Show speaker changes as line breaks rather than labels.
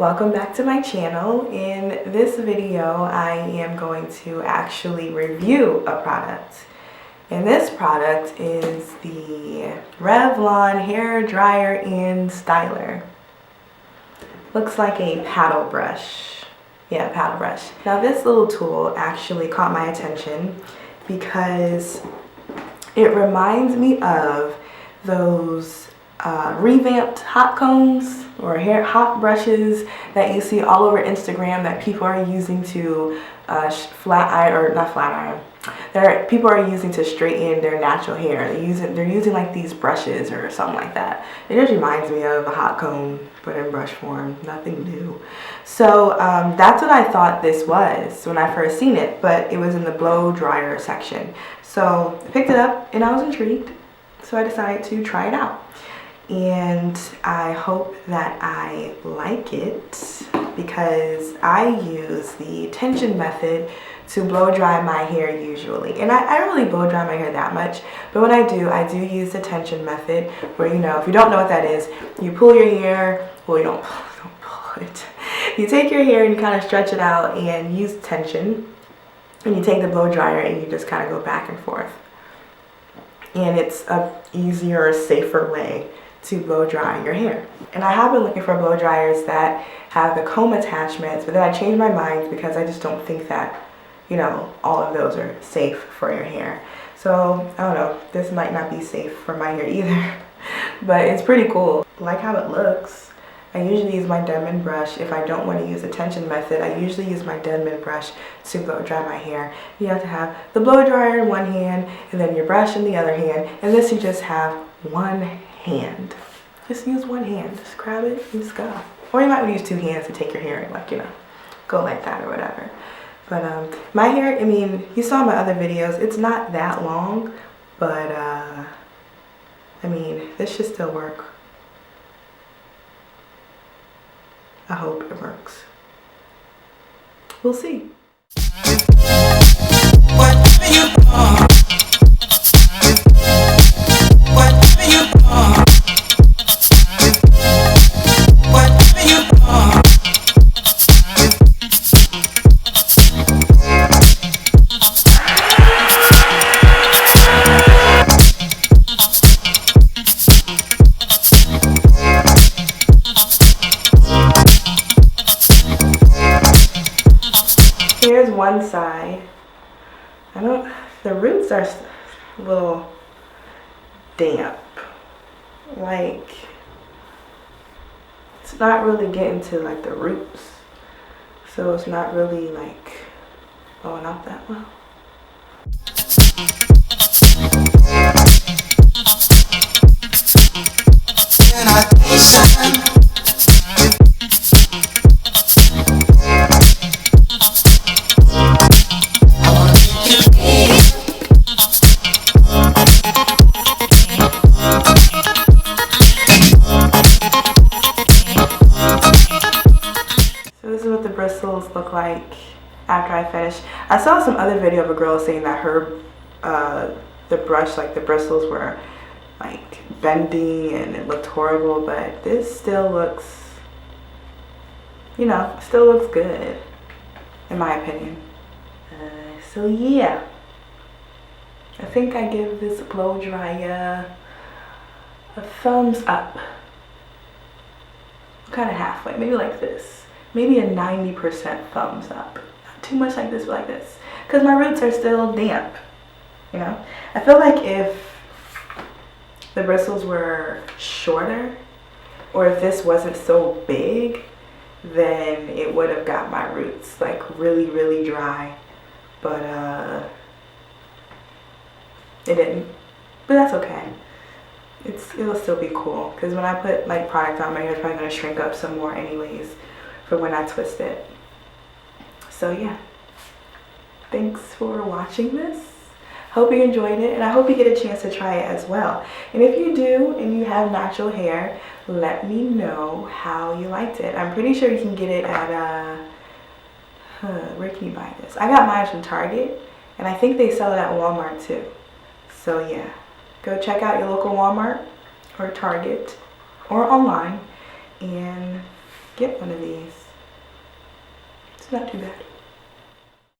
Welcome back to my channel. In this video, I am going to actually review a product. And this product is the Revlon hair dryer and styler. Looks like a paddle brush. Yeah, paddle brush. Now this little tool actually caught my attention because it reminds me of those revamped hot combs or hot brushes that you see all over Instagram that people are using to people are using to straighten their natural hair. They're using like these brushes or something like that. It just reminds me of a hot comb but in brush form, nothing new. So that's what I thought this was when I first seen it, but it was in the blow dryer section. So I picked it up and I was intrigued, so I decided to try it out. And I hope that I like it because I use the tension method to blow dry my hair usually. And I don't really blow dry my hair that much, but when I do use the tension method where, you know, if you don't know what that is, you pull your hair, well, you don't pull it. You take your hair and you kind of stretch it out and use tension. And you take the blow dryer and you just kind of go back and forth. And it's a easier, safer way to blow dry your hair. And I have been looking for blow dryers that have the comb attachments, but then I changed my mind because I just don't think that, you know, all of those are safe for your hair. So I don't know, this might not be safe for my hair either, but it's pretty cool. I like how it looks. I usually use my Denman brush. If I don't want to use the tension method, I usually use my Denman brush to blow dry my hair. You have to have the blow dryer in one hand and then your brush in the other hand, and this you just have one hand. Just use one hand. Just grab it and just go. Or you might want to use two hands to take your hair and, like, you know, go like that or whatever. But my hair, I mean, you saw my other videos, it's not that long, but I mean, this should still work. I hope it works. We'll see. Here's one side. The roots are a little damp. Like, it's not really getting to like the roots. So it's not really like blowing out that well. Bristles look like after I finish. I saw some other video of a girl saying that her the brush, like the bristles were like bending and it looked horrible, but this still looks, you know, still looks good in my opinion. So yeah, I think I give this blow dryer a thumbs up. Kind of halfway, maybe like this. Maybe a 90% thumbs up. Not too much like this, but like this. Because my roots are still damp, you know? I feel like if the bristles were shorter, or if this wasn't so big, then it would have got my roots like really, really dry. But it didn't. But that's okay. It'll still be cool. Because when I put like product on, my hair is probably going to shrink up some more anyways for when I twist it. So yeah, thanks for watching this. Hope you enjoyed it, and I hope you get a chance to try it as well. And if you do and you have natural hair, let me know how you liked it. I'm pretty sure you can get it at where can you buy this? I got mine from Target, and I think they sell it at Walmart too. So yeah, go check out your local Walmart or Target or online and get one of these. It's not too bad.